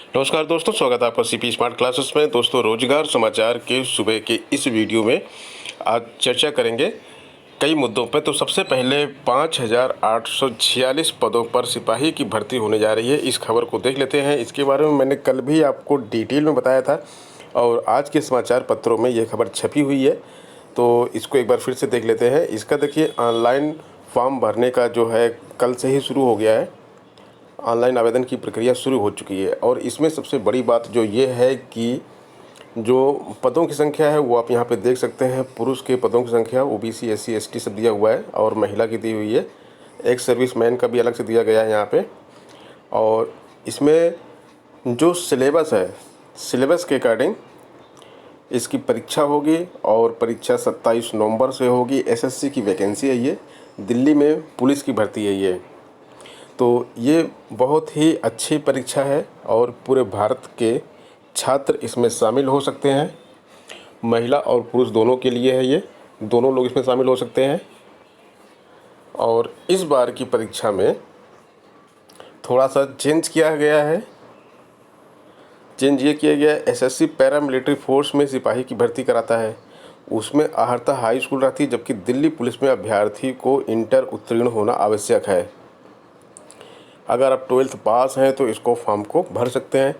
नमस्कार दोस्तों, स्वागत है आपका सीपी स्मार्ट क्लासेस में। दोस्तों, रोजगार समाचार के सुबह के इस वीडियो में आज चर्चा करेंगे कई मुद्दों पर। तो सबसे पहले 5,846 पदों पर सिपाही की भर्ती होने जा रही है। इस खबर को देख लेते हैं। इसके बारे में मैंने कल भी आपको डिटेल में बताया था और आज के समाचार पत्रों में ये खबर छपी हुई है, तो इसको एक बार फिर से देख लेते हैं। इसका देखिए, ऑनलाइन फॉर्म भरने का जो है कल से ही शुरू हो गया है। ऑनलाइन आवेदन की प्रक्रिया शुरू हो चुकी है और इसमें सबसे बड़ी बात जो ये है कि जो पदों की संख्या है वो आप यहाँ पे देख सकते हैं। पुरुष के पदों की संख्या ओबीसी, एससी, एसटी सब दिया हुआ है और महिला की दी हुई है। एक सर्विसमैन का भी अलग से दिया गया है यहाँ पे। और इसमें जो सिलेबस है, सिलेबस के अकॉर्डिंग इसकी परीक्षा होगी और परीक्षा 27 नवंबर से होगी। एसएससी की वैकेंसी है ये। दिल्ली में पुलिस की भर्ती है ये। तो ये बहुत ही अच्छी परीक्षा है और पूरे भारत के छात्र इसमें शामिल हो सकते हैं। महिला और पुरुष दोनों के लिए है ये, दोनों लोग इसमें शामिल हो सकते हैं। और इस बार की परीक्षा में थोड़ा सा चेंज किया गया है। चेंज ये किया गया है, एसएससी पैरामिलिट्री फोर्स में सिपाही की भर्ती कराता है, उसमें अहर्ता हाई स्कूल रहती है, जबकि दिल्ली पुलिस में अभ्यर्थी को इंटर उत्तीर्ण होना आवश्यक है। अगर आप 12th पास हैं तो इसको फॉर्म को भर सकते हैं।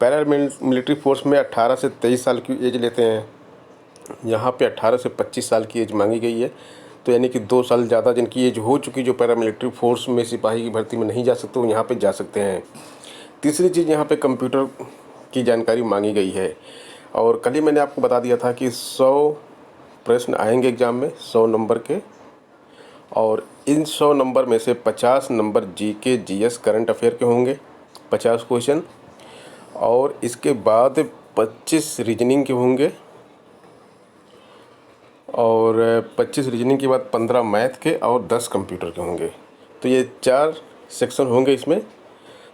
पैरामिलिट्री फोर्स में 18 से 23 साल की एज लेते हैं। यहाँ पे 18 से 25 साल की एज मांगी गई है, तो यानी कि 2 साल ज़्यादा जिनकी एज हो चुकी, जो पैरामिलिट्री फोर्स में सिपाही की भर्ती में नहीं जा सकते, वो यहाँ पे जा सकते हैं। तीसरी चीज़, यहाँ पे कंप्यूटर की जानकारी मांगी गई है। और कल ही मैंने आपको बता दिया था कि 100 प्रश्न आएंगे एग्ज़ाम में, 100 नंबर के, और इन 100 नंबर में से 50 number GK GS current affair के होंगे, 50 क्वेश्चन। और इसके बाद 25 रीजनिंग के होंगे और 25 रीजनिंग के बाद 15 मैथ के और 10 कंप्यूटर के होंगे। तो ये 4 सेक्शन होंगे इसमें।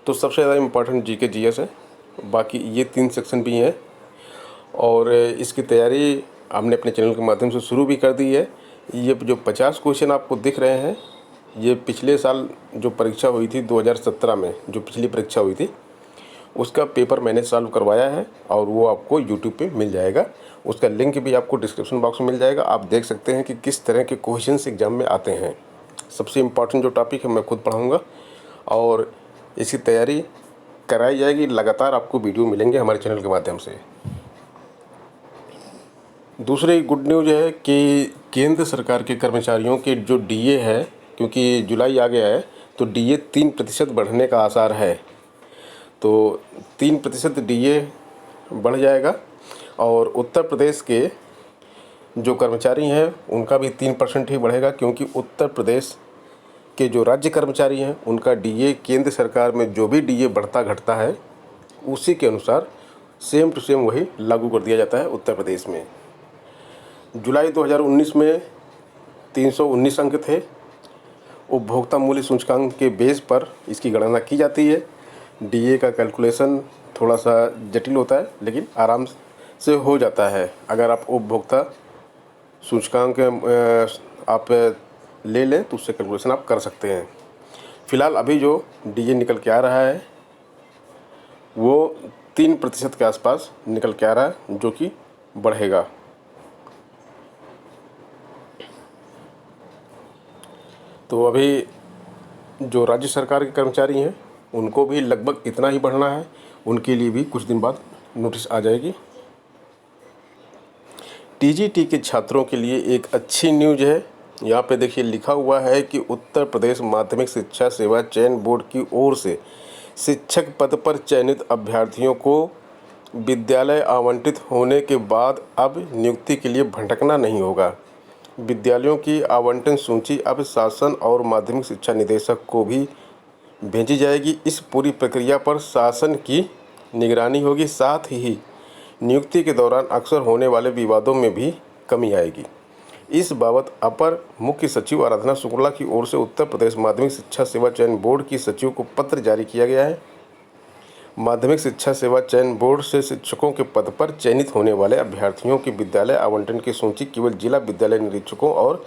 तो सबसे ज़्यादा इम्पोर्टेंट जीके जीएस है, बाकी ये 3 सेक्शन भी हैं। और इसकी तैयारी हमने अपने चैनल के माध्यम से शुरू भी कर दी है। ये जो 50 क्वेश्चन आपको दिख रहे हैं, ये पिछले साल जो परीक्षा हुई थी 2017 में, जो पिछली परीक्षा हुई थी उसका पेपर मैंने सॉल्व करवाया है और वो आपको यूट्यूब पे मिल जाएगा। उसका लिंक भी आपको डिस्क्रिप्शन बॉक्स में मिल जाएगा। आप देख सकते हैं कि किस तरह के क्वेश्चंस एग्ज़ाम में आते हैं। सबसे इम्पॉर्टेंट जो टॉपिक है मैं खुद पढ़ाऊँगा और इसकी तैयारी कराई जाएगी। लगातार आपको वीडियो मिलेंगे हमारे चैनल के माध्यम से। दूसरी गुड न्यूज़ है कि केंद्र सरकार के कर्मचारियों के जो डीए है, क्योंकि जुलाई आ गया है, तो डीए 3% बढ़ने का आसार है। तो 3% डीए बढ़ जाएगा। और उत्तर प्रदेश के जो कर्मचारी हैं उनका भी 3% ही बढ़ेगा, क्योंकि उत्तर प्रदेश के जो राज्य कर्मचारी हैं उनका डीए केंद्र सरकार में जो भी डीए बढ़ता घटता है उसी के अनुसार सेम टू सेम वही लागू कर दिया जाता है उत्तर प्रदेश में। जुलाई 2019 में 319 अंक थे। उपभोक्ता मूल्य सूचकांक के बेस पर इसकी गणना की जाती है। डीए का कैलकुलेशन थोड़ा सा जटिल होता है, लेकिन आराम से हो जाता है। अगर आप उपभोक्ता सूचकांक आप ले लें तो उससे कैलकुलेशन आप कर सकते हैं। फ़िलहाल अभी जो डीए निकल के आ रहा है वो 3% के आसपास निकल के आ रहा है, जो कि बढ़ेगा। तो अभी जो राज्य सरकार के कर्मचारी हैं उनको भी लगभग इतना ही बढ़ना है। उनके लिए भी कुछ दिन बाद नोटिस आ जाएगी। टीजीटी के छात्रों के लिए एक अच्छी न्यूज़ है। यहाँ पे देखिए लिखा हुआ है कि उत्तर प्रदेश माध्यमिक शिक्षा सेवा चयन बोर्ड की ओर से शिक्षक पद पर चयनित अभ्यर्थियों को विद्यालय आवंटित होने के बाद अब नियुक्ति के लिए भटकना नहीं होगा। विद्यालयों की आवंटन सूची अब शासन और माध्यमिक शिक्षा निदेशक को भी भेजी जाएगी। इस पूरी प्रक्रिया पर शासन की निगरानी होगी। साथ ही नियुक्ति के दौरान अक्सर होने वाले विवादों में भी कमी आएगी। इस बाबत अपर मुख्य सचिव आराधना शुक्ला की ओर से उत्तर प्रदेश माध्यमिक शिक्षा सेवा चयन बोर्ड की सचिव को पत्र जारी किया गया है। माध्यमिक शिक्षा सेवा चयन बोर्ड से शिक्षकों के पद पर चयनित होने वाले अभ्यर्थियों की विद्यालय आवंटन की सूची केवल जिला विद्यालय निरीक्षकों और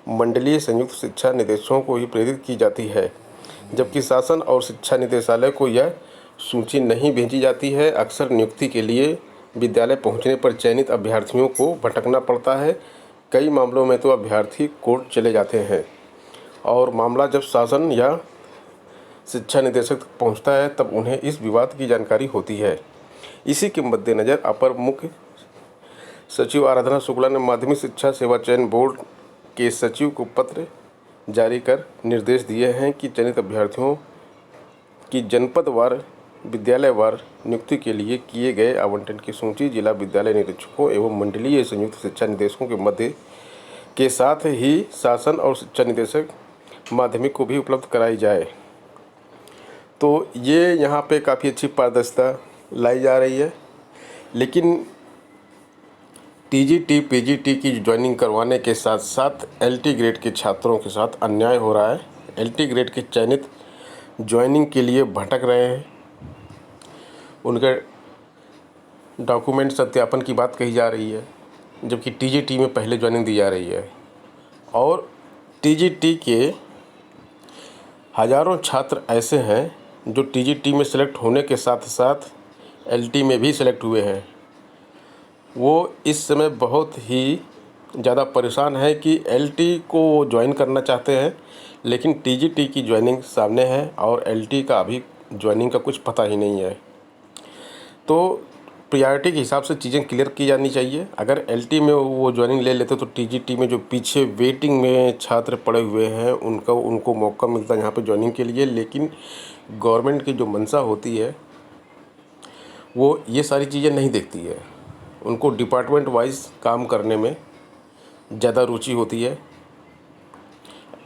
मंडलीय संयुक्त शिक्षा निदेशकों को ही प्रेरित की जाती है, जबकि शासन और शिक्षा निदेशालय को यह सूची नहीं भेजी जाती है। अक्सर नियुक्ति के लिए विद्यालय पहुंचने पर चयनित अभ्यर्थियों को भटकना पड़ता है। कई मामलों में तो अभ्यर्थी कोर्ट चले जाते हैं और मामला जब शासन या शिक्षा निदेशक तक पहुंचता है तब उन्हें इस विवाद की जानकारी होती है। इसी के मद्देनज़र अपर मुख्य सचिव आराधना शुक्ला ने माध्यमिक शिक्षा सेवा चयन बोर्ड के सचिव को पत्र जारी कर निर्देश दिए हैं कि चयनित अभ्यर्थियों की जनपदवार विद्यालयवार नियुक्ति के लिए किए गए आवंटन की सूची जिला विद्यालय निरीक्षकों एवं मंडलीय संयुक्त शिक्षा निदेशकों के मध्य के साथ ही शासन और शिक्षा निदेशक माध्यमिक को भी उपलब्ध कराई जाए। तो ये यहाँ पे काफ़ी अच्छी पारदर्शिता लाई जा रही है। लेकिन टीजीटी पीजीटी की ज्वाइनिंग करवाने के साथ साथ एलटी ग्रेड के छात्रों के साथ अन्याय हो रहा है। एलटी ग्रेड के चयनित ज्वाइनिंग के लिए भटक रहे हैं। उनके डॉक्यूमेंट सत्यापन की बात कही जा रही है, जबकि टीजीटी में पहले ज्वाइनिंग दी जा रही है। और टीजीटी के हज़ारों छात्र ऐसे हैं जो टीजीटी में सेलेक्ट होने के साथ साथ एलटी में भी सेलेक्ट हुए हैं। वो इस समय बहुत ही ज़्यादा परेशान है कि एलटी को वो ज्वाइन करना चाहते हैं, लेकिन टीजीटी की ज्वाइनिंग सामने है और एलटी का अभी ज्वाइनिंग का कुछ पता ही नहीं है। तो प्रायोरिटी के हिसाब से चीज़ें क्लियर की जानी चाहिए। अगर एलटी में वो ज्वाइनिंग ले लेते तो टीजीटी में जो पीछे वेटिंग में छात्र पड़े हुए हैं उनको मौका मिलता है यहाँ पे ज्वाइनिंग के लिए। लेकिन गवर्नमेंट की जो मंशा होती है वो ये सारी चीज़ें नहीं देखती है। उनको डिपार्टमेंट वाइज काम करने में ज़्यादा रुचि होती है।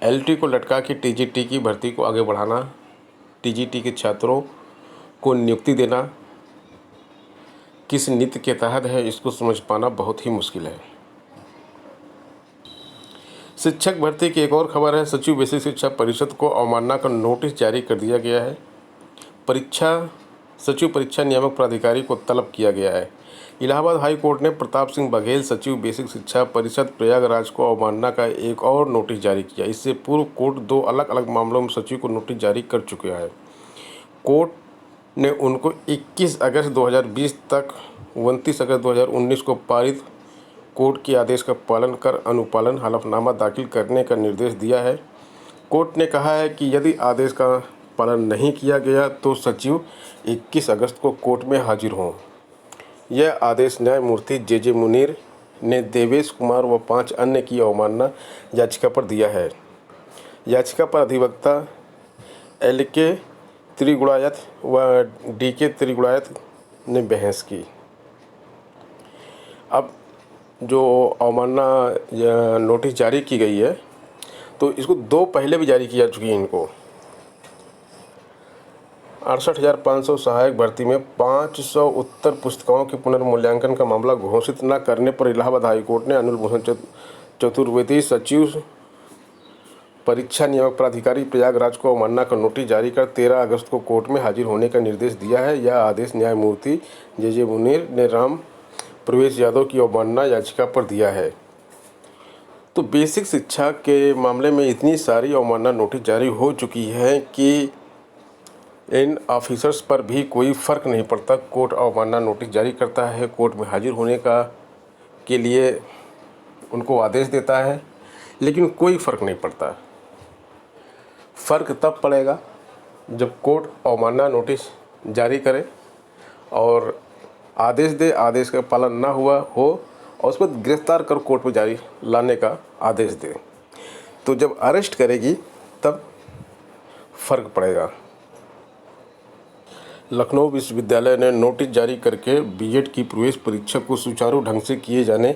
एलटी को लटका के टीजीटी की भर्ती को आगे बढ़ाना, टीजीटी के छात्रों को नियुक्ति देना किस नीति के तहत है, इसको समझ पाना बहुत ही मुश्किल है। शिक्षक भर्ती की एक और खबर है। सचिव बेसिक शिक्षा परिषद को अवमानना का नोटिस जारी कर दिया गया है। सचिव परीक्षा नियामक प्राधिकारी को तलब किया गया है। इलाहाबाद हाई कोर्ट ने प्रताप सिंह बघेल सचिव बेसिक शिक्षा परिषद प्रयागराज को अवमानना का एक और नोटिस जारी किया। इससे पूर्व कोर्ट 2 अलग अलग मामलों में सचिव को नोटिस जारी कर चुका है। कोर्ट ने उनको 21 अगस्त 2020 तक 29 अगस्त 2019 को पारित कोर्ट के आदेश का पालन कर अनुपालन हलफनामा दाखिल करने का निर्देश दिया है। कोर्ट ने कहा है कि यदि आदेश का पालन नहीं किया गया तो सचिव 21 अगस्त को कोर्ट में हाजिर हों। यह आदेश न्यायमूर्ति जे मुनीर ने देवेश कुमार व 5 अन्य की अवमानना याचिका पर दिया है। याचिका पर अधिवक्ता LK त्रिगुणायत व DK त्रिगुणायत ने बहस की। अब जो अवमानना नोटिस जारी की गई है तो इसको 2 पहले भी जारी किया चुकी है। इनको 68,500 सहायक भर्ती में 500 उत्तर पुस्तिकाओं के पुनर्मूल्यांकन का मामला घोषित न करने पर इलाहाबाद हाईकोर्ट ने अनिल भूषण चतुर्वेदी सचिव परीक्षा नियामक प्राधिकारी प्रयागराज को अवमानना का नोटिस जारी कर 13 अगस्त को कोर्ट में हाजिर होने का निर्देश दिया है। यह आदेश न्यायमूर्ति जे मुनीर ने राम प्रवेश यादव की अवमानना याचिका पर दिया है। तो बेसिक शिक्षा के मामले में इतनी सारी अवमानना नोटिस जारी हो चुकी है कि इन ऑफिसर्स पर भी कोई फ़र्क नहीं पड़ता। कोर्ट अवमानना नोटिस जारी करता है, कोर्ट में हाजिर होने के लिए उनको आदेश देता है, लेकिन कोई फ़र्क नहीं पड़ता। फ़र्क तब पड़ेगा जब कोर्ट अवमानना नोटिस जारी करे और आदेश दे, आदेश का पालन ना हुआ हो और उस पर गिरफ्तार कर कोर्ट में जारी लाने का आदेश दे। तो जब अरेस्ट करेगी तब फ़र्क पड़ेगा। लखनऊ विश्वविद्यालय ने नोटिस जारी करके बीएड की प्रवेश परीक्षा को सुचारू ढंग से किए जाने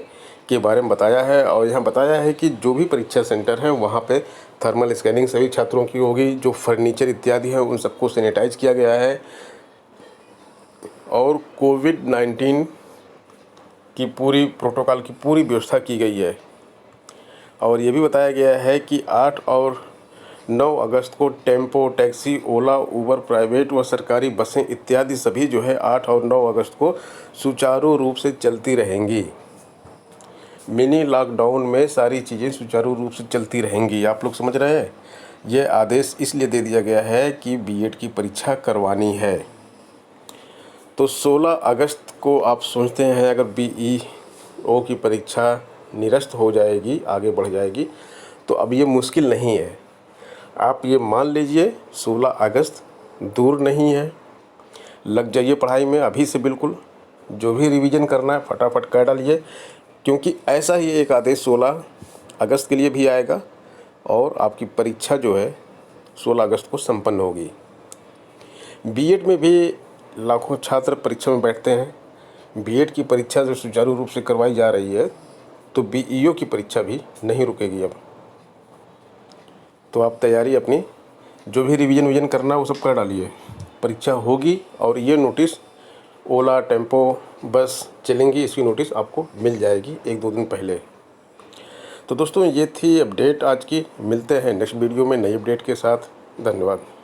के बारे में बताया है और यहाँ बताया है कि जो भी परीक्षा सेंटर हैं वहाँ पे थर्मल स्कैनिंग सभी छात्रों की होगी। जो फर्नीचर इत्यादि है उन सबको सैनिटाइज किया गया है और कोविड-19 की पूरी प्रोटोकॉल की पूरी व्यवस्था की गई है। और ये भी बताया गया है कि 8 और 9 अगस्त को टेम्पो, टैक्सी, ओला, उबर, प्राइवेट व सरकारी बसें इत्यादि सभी जो है 8 और 9 अगस्त को सुचारू रूप से चलती रहेंगी। मिनी लॉकडाउन में सारी चीज़ें सुचारू रूप से चलती रहेंगी। आप लोग समझ रहे हैं? यह आदेश इसलिए दे दिया गया है कि बीएड की परीक्षा करवानी है। तो 16 अगस्त को आप सोचते हैं अगर BEO की परीक्षा निरस्त हो जाएगी, आगे बढ़ जाएगी, तो अब ये मुश्किल नहीं है। आप ये मान लीजिए 16 अगस्त दूर नहीं है। लग जाइए पढ़ाई में अभी से बिल्कुल। जो भी रिवीजन करना है फटाफट कर डालिए, क्योंकि ऐसा ही एक आदेश 16 अगस्त के लिए भी आएगा और आपकी परीक्षा जो है 16 अगस्त को संपन्न होगी। बीएड में भी लाखों छात्र परीक्षा में बैठते हैं। बीएड की परीक्षा जो सुचारू रूप से करवाई जा रही है, तो BEO की परीक्षा भी नहीं रुकेगी अब। तो आप तैयारी अपनी जो भी रिवीजन करना है वो सब कर डालिए। परीक्षा होगी और ये नोटिस ओला, टेम्पो, बस चलेंगी, इसकी नोटिस आपको मिल जाएगी 1-2 दिन पहले। तो दोस्तों ये थी अपडेट आज की। मिलते हैं नेक्स्ट वीडियो में नई अपडेट के साथ। धन्यवाद।